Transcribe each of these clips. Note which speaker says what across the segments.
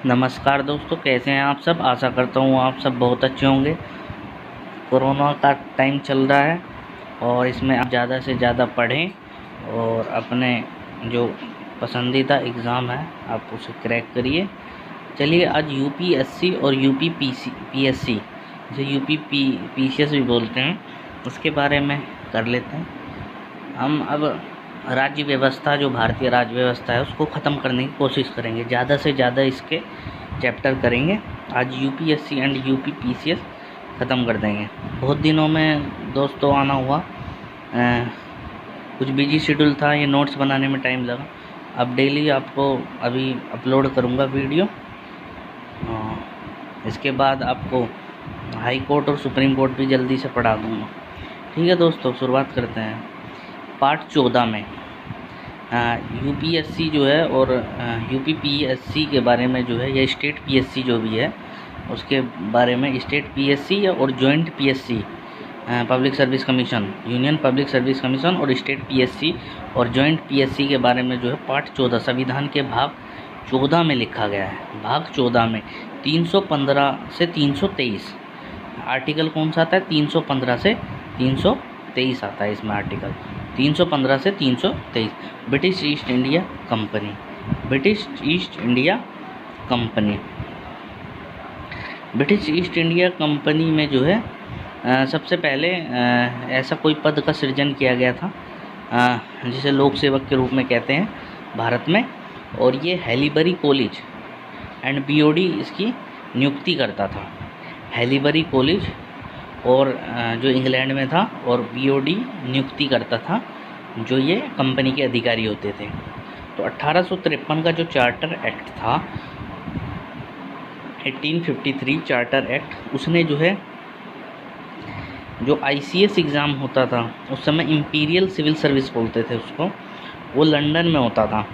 Speaker 1: नमस्कार दोस्तों, कैसे हैं आप सब। आशा करता हूँ आप सब बहुत अच्छे होंगे। कोरोना का टाइम चल रहा है और इसमें आप ज़्यादा से ज़्यादा पढ़ें और अपने जो पसंदीदा एग्ज़ाम है आप उसे क्रैक करिए। चलिए आज यूपीएससी और यूपी पीएससी, जो यूपी पीसीएस भी बोलते हैं, उसके बारे में कर लेते हैं। हम अब राज्य व्यवस्था, जो भारतीय राज्य व्यवस्था है, उसको ख़त्म करने की कोशिश करेंगे। ज़्यादा से ज़्यादा इसके चैप्टर करेंगे। आज यूपीएससी एंड यूपी पीसीएस ख़त्म कर देंगे। बहुत दिनों में दोस्तों आना हुआ, कुछ बिजी शेड्यूल था, ये नोट्स बनाने में टाइम लगा। अब डेली आपको अभी अपलोड करूँगा वीडियो। इसके बाद आपको हाई कोर्ट और सुप्रीम कोर्ट भी जल्दी से पढ़ा दूँगा। ठीक है दोस्तों, शुरुआत करते हैं। पार्ट 14 में यूपीएससी जो है और यूपी पीएससी के बारे में जो है, या स्टेट पीएससी जो भी है उसके बारे में, स्टेट पीएससी और joint PSC, public service commission, union public service commission और स्टेट पीएससी और जॉइंट पीएससी के बारे में जो है पार्ट 14 संविधान के भाग 14 में लिखा गया है। भाग 14 में 315 से 323 आर्टिकल कौन सा आता है? 315 से 323 आता है इसमें आर्टिकल। 315 से 323 British east India company, British east India company. British east India company में जो है सबसे पहले ऐसा कोई पद का सृजन किया गया था जिसे लोक सेवक के रूप में कहते हैं भारत में, और ये हैलीबरी कॉलेज एंड बीओडी इसकी नियुक्ति करता था। हैलीबरी कॉलेज और जो इंग्लैंड में था, और बीओडी नियुक्ति करता था जो ये कंपनी के अधिकारी होते थे। तो 1853 का जो चार्टर एक्ट था, 1853 चार्टर एक्ट, उसने जो है जो आईसीएस एग्ज़ाम होता था उस समय, इंपीरियल सिविल सर्विस बोलते थे उसको, वो लंदन में होता था।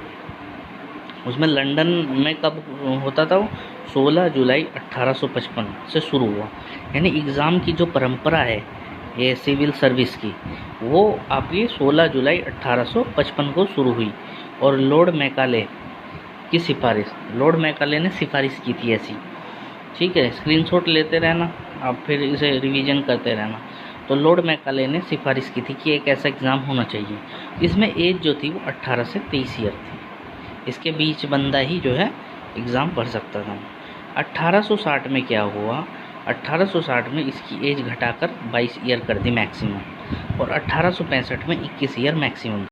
Speaker 1: उसमें लंदन में कब होता था वो? 16 जुलाई 1855 से शुरू हुआ। यानी एग्ज़ाम की जो परंपरा है ये सिविल सर्विस की, वो आपकी 16 जुलाई 1855 को शुरू हुई। और लॉर्ड मैकाले की सिफारिश, लॉर्ड मैकाले ने सिफारिश की थी ऐसी। ठीक है, स्क्रीनशॉट लेते रहना आप, फिर इसे रिवीजन करते रहना। तो लॉर्ड मैकाले ने सिफारिश की थी कि एक ऐसा एग्ज़ाम होना चाहिए। इसमें एज जो थी वो 18 से 23 ईयर थी। इसके बीच बंदा ही जो है एग्ज़ाम पढ़ सकता था। 1860 में क्या हुआ? 1860 में इसकी एज घटाकर 22 ईयर कर दी मैक्सिमम, और 1865 में 21 ईयर मैक्सिमम।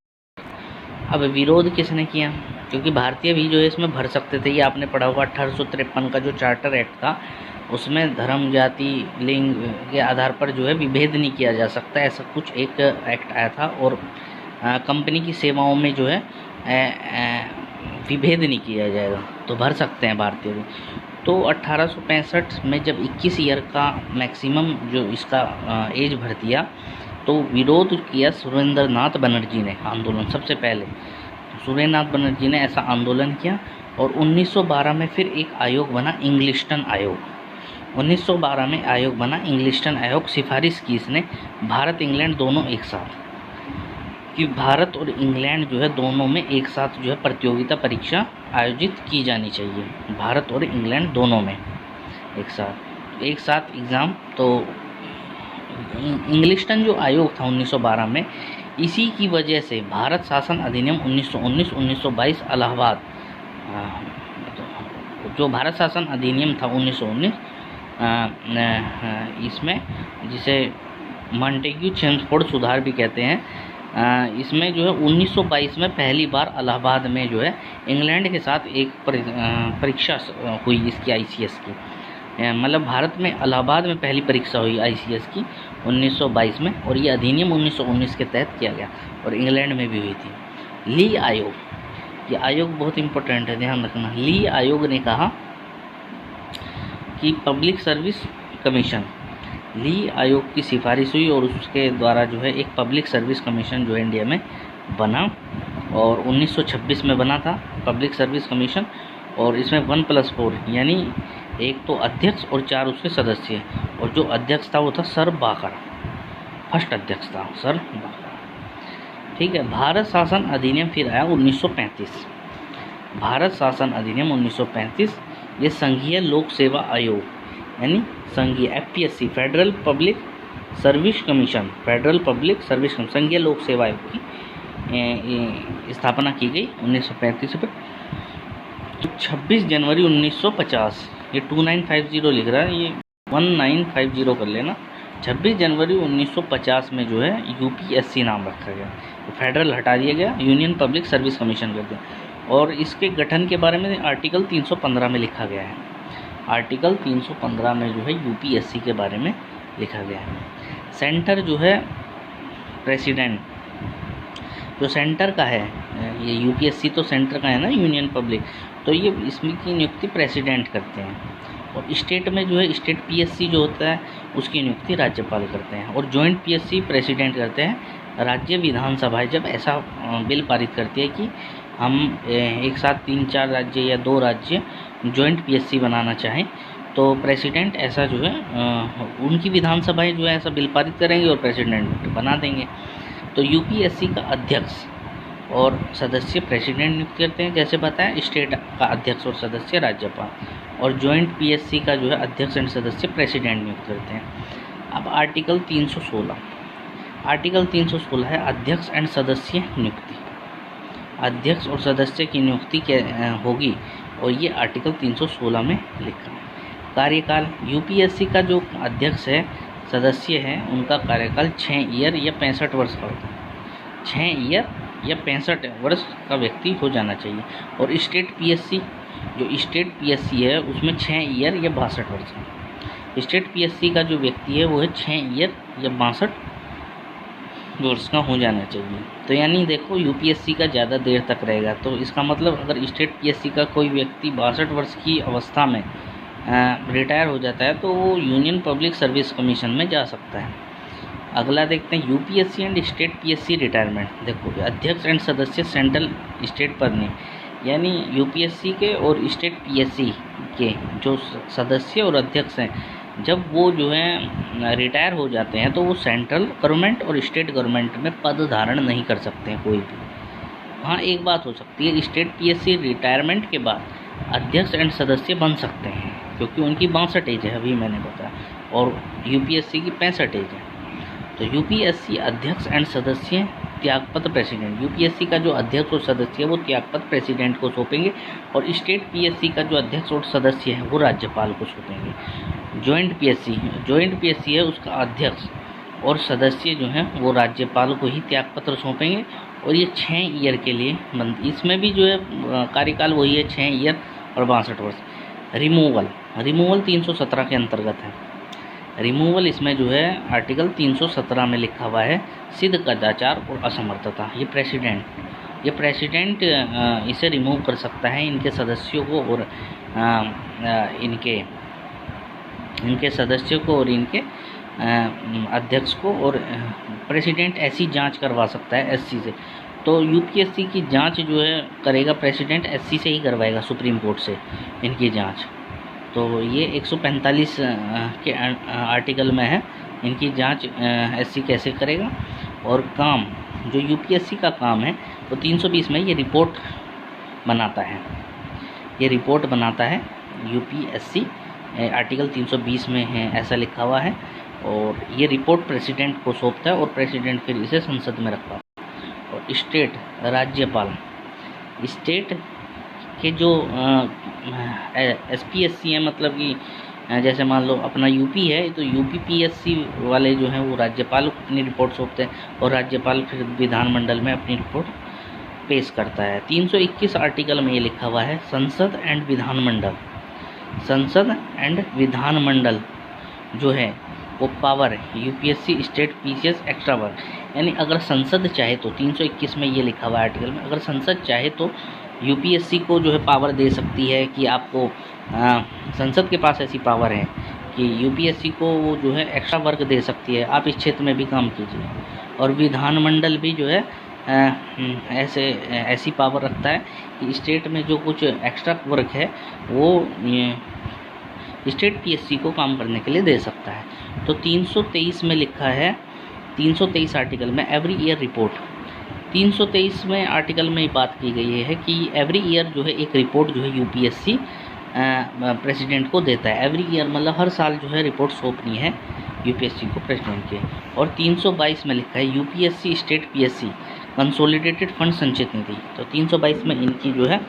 Speaker 1: अब विरोध किसने किया? क्योंकि भारतीय भी जो है इसमें भर सकते थे। ये आपने पढ़ा होगा 1853 का जो चार्टर एक्ट था, उसमें धर्म, जाति, लिंग के आधार पर जो है विभेद नहीं किया जा सकता, ऐसा कुछ एक एक्ट आया था। और कंपनी की सेवाओं में जो है विभेद नहीं किया जाएगा, तो भर सकते हैं भारतीय भी। तो 1865 में जब 21 ईयर का मैक्सिमम जो इसका एज भर दिया, तो विरोध किया सुरेंद्रनाथ बनर्जी ने। आंदोलन सबसे पहले सुरेंद्रनाथ बनर्जी ने ऐसा आंदोलन किया। और 1912 में फिर एक आयोग बना, इंग्लिस्टन आयोग। 1912 में आयोग बना इंग्लिस्टन आयोग। सिफारिश की इसने भारत इंग्लैंड दोनों एक साथ, कि भारत और इंग्लैंड जो है दोनों में एक साथ जो है प्रतियोगिता परीक्षा आयोजित की जानी चाहिए। भारत और इंग्लैंड दोनों में एक साथ एग्ज़ाम। तो इंग्लिस्टन जो आयोग था 1912 में, इसी की वजह से भारत शासन अधिनियम 1919, 1922 इलाहाबाद, जो भारत शासन अधिनियम था 1919, इसमें जिसे मॉन्टेग्यू चेम्सफोर्ड सुधार भी कहते हैं, इसमें जो है 1922 में पहली बार इलाहाबाद में जो है इंग्लैंड के साथ एक परीक्षा हुई इसकी आईसीएस की। मतलब भारत में इलाहाबाद में पहली परीक्षा हुई आईसीएस की 1922 में, और ये अधिनियम 1919 के तहत किया गया, और इंग्लैंड में भी हुई थी। ली आयोग, ये आयोग बहुत इंपॉर्टेंट है, ध्यान रखना। ली आयोग ने कहा कि पब्लिक सर्विस कमीशन, ली आयोग की सिफारिश हुई और उसके द्वारा जो है एक पब्लिक सर्विस कमीशन जो है इंडिया में बना, और 1926 में बना था पब्लिक सर्विस कमीशन। और इसमें 1+4 यानी एक तो अध्यक्ष और 4 उसके सदस्य, और जो अध्यक्ष था वो था सर बाकर, फर्स्ट अध्यक्ष था सर बाकर। ठीक है। भारत शासन अधिनियम फिर आया 1935, भारत शासन अधिनियम 1935, ये संघीय लोक सेवा आयोग यानी संघीय FPSC federal public service commission, federal public service commission, संघीय लोक सेवा आयोग की स्थापना की गई 1935 में। तो 26 जनवरी 1950, ये 2950 लिख रहा है, ये 1950 कर लेना। 26 जनवरी 1950 में जो है UPSC नाम रखा गया, तो फेडरल हटा दिया गया, यूनियन पब्लिक सर्विस कमीशन कर दिया। और इसके गठन के बारे में आर्टिकल 315 में लिखा गया है, आर्टिकल 315 में जो है UPSC के बारे में लिखा गया है। सेंटर जो है प्रेसिडेंट, जो सेंटर का है, ये UPSC तो सेंटर का है ना, यूनियन पब्लिक, तो ये इसमें की नियुक्ति प्रेसिडेंट करते हैं। और स्टेट में जो है स्टेट PSC जो होता है उसकी नियुक्ति राज्यपाल करते हैं। और जॉइंट PSC प्रेसिडेंट करते हैं राज्य विधानसभाएं जब ऐसा बिल पारित करती है कि हम एक साथ 3-4 राज्य या 2 राज्य जॉइंट PSC बनाना चाहें, तो प्रेसिडेंट ऐसा जो है उनकी विधानसभाएं जो है ऐसा बिल पारित करेंगे और प्रेसिडेंट बना देंगे। तो UPSC का अध्यक्ष और सदस्य प्रेसिडेंट नियुक्त करते हैं, जैसे बताया, स्टेट का अध्यक्ष और सदस्य राज्यपाल, और जॉइंट PSC का जो है अध्यक्ष एंड सदस्य प्रेसिडेंट नियुक्त करते हैं। अब आर्टिकल 316, आर्टिकल 316 है अध्यक्ष एंड सदस्य नियुक्ति, अध्यक्ष और सदस्य की नियुक्ति होगी, और ये आर्टिकल 316 में लिखा है। कार्यकाल, UPSC का जो अध्यक्ष है, सदस्य हैं, उनका कार्यकाल 6 ईयर या 65 वर्ष का होता है। 6 ईयर या 65 वर्ष का व्यक्ति हो जाना चाहिए। और स्टेट PSC, जो स्टेट PSC है उसमें 6 ईयर या 62 वर्ष का। स्टेट PSC का जो व्यक्ति है वो है 6 ईयर या 62 वर्ष का हो जाना चाहिए। तो यानी देखो UPSC का ज़्यादा देर तक रहेगा, तो इसका मतलब अगर स्टेट PSC का कोई व्यक्ति 62 वर्ष की अवस्था में रिटायर हो जाता है तो वो यूनियन पब्लिक सर्विस कमीशन में जा सकता है। अगला देखते हैं UPSC and state PSC retirement. देखो अध्यक्ष एंड सदस्य सेंट्रल स्टेट पर नहीं, यानी UPSC के और स्टेट PSC के जो सदस्य और अध्यक्ष हैं, जब वो जो है रिटायर हो जाते हैं तो वो सेंट्रल गवर्नमेंट और स्टेट गवर्नमेंट में पद धारण नहीं कर सकते हैं कोई भी। हाँ, एक बात हो सकती है, स्टेट PSC रिटायरमेंट के बाद अध्यक्ष एंड सदस्य बन सकते हैं, क्योंकि उनकी 62 एज है, अभी मैंने बताया, और UPSC की 65 एज है। तो UPSC अध्यक्ष एंड सदस्य त्यागपत्र प्रेसिडेंट, UPSC का जो अध्यक्ष और सदस्य है वो त्यागपत्र प्रेसिडेंट को सौंपेंगे, और स्टेट PSC का जो अध्यक्ष और सदस्य है वो राज्यपाल को सौंपेंगे। जॉइंट PSC है, उसका अध्यक्ष और सदस्य जो हैं वो राज्यपाल को ही त्यागपत्र सौंपेंगे, और ये 6 ईयर के लिए इसमें भी जो है कार्यकाल वही है, 6 ईयर और 62 वर्ष। रिमूवल 317 के अंतर्गत है। रिमूवल इसमें जो है आर्टिकल 317 में लिखा हुआ है, सिद्ध कदाचार और असमर्थता। ये प्रेसिडेंट इसे रिमूव कर सकता है, इनके सदस्यों को और इनके सदस्यों को और इनके अध्यक्ष को, और प्रेसिडेंट ऐसी जांच करवा सकता है SC से। तो UPSC की जांच जो है करेगा प्रेसिडेंट, SC से ही करवाएगा, सुप्रीम कोर्ट से इनकी जांच। तो ये 145 के आर्टिकल में है, इनकी जांच SC कैसे करेगा। और काम, जो UPSC का काम है वो 320 में ये रिपोर्ट बनाता है, UPSC आर्टिकल 320 में है, ऐसा लिखा हुआ है। और ये रिपोर्ट प्रेसिडेंट को सौंपता है, और प्रेसिडेंट फिर इसे संसद में रखता है। और स्टेट, राज्यपाल, स्टेट के जो SPSC है, मतलब कि जैसे मान लो अपना UP है, तो UPPSC वाले जो हैं वो राज्यपाल को अपनी रिपोर्ट सौंपते हैं, और राज्यपाल फिर विधानमंडल में अपनी रिपोर्ट पेश करता है। 321 आर्टिकल में ये लिखा हुआ है, संसद एंड विधानमंडल जो है वो पावर है, UPSC state PCS extra work, यानी अगर संसद चाहे तो 321 में ये लिखा हुआ है आर्टिकल में, अगर संसद चाहे तो UPSC को जो है पावर दे सकती है कि आपको संसद के पास ऐसी पावर है कि UPSC को वो जो है एक्स्ट्रा वर्क दे सकती है, आप इस क्षेत्र में भी काम कीजिए। और विधानमंडल भी जो है ऐसी पावर रखता है कि स्टेट में जो कुछ एक्स्ट्रा वर्क है वो स्टेट PSC को काम करने के लिए दे सकता है। तो 323 में लिखा है, 323 आर्टिकल में एवरी ईयर रिपोर्ट, 323 में आर्टिकल में बात की गई है कि एवरी ईयर जो है एक रिपोर्ट जो है UPSC प्रेसिडेंट को देता है एवरी ईयर, मतलब हर साल जो है रिपोर्ट सौंपनी है यूपीएससी को प्रेसिडेंट के। और 322 में लिखा है UPSC state PSC consolidated fund संचित निधि। तो 322 में इनकी जो है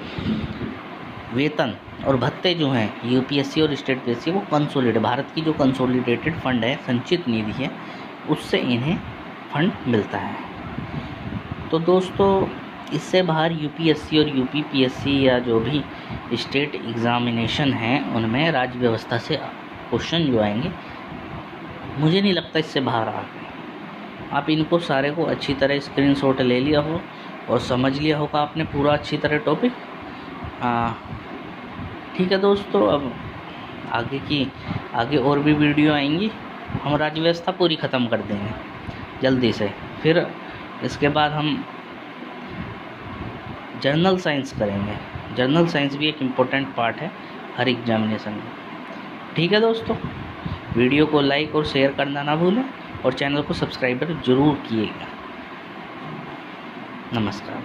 Speaker 1: वेतन और भत्ते जो हैं यूपीएससी और स्टेट पीएससी वो कंसोलिडेट, भारत की जो कंसोलिडेटेड फंड है, संचित निधि है, उससे इन्हें फंड मिलता है। तो दोस्तों इससे बाहर यूपीएससी और यूपीपीएससी या जो भी स्टेट एग्ज़ामिनेशन हैं उनमें राज्य व्यवस्था से क्वेश्चन जो आएंगे, मुझे नहीं लगता इससे बाहर आ गए। आप इनको सारे को अच्छी तरह स्क्रीनशॉट ले लिया हो और समझ लिया होगा आपने पूरा अच्छी तरह टॉपिक। ठीक है दोस्तों, अब आगे और भी वीडियो आएंगी, हम राज्य व्यवस्था पूरी ख़त्म कर देंगे जल्दी से। फिर इसके बाद हम जर्नल साइंस करेंगे। जर्नल साइंस भी एक इम्पोर्टेंट पार्ट है हर एग्जामिनेशन में। ठीक है दोस्तों, वीडियो को लाइक और शेयर करना ना भूलें और चैनल को सब्सक्राइब जरूर कीजिएगा। नमस्कार।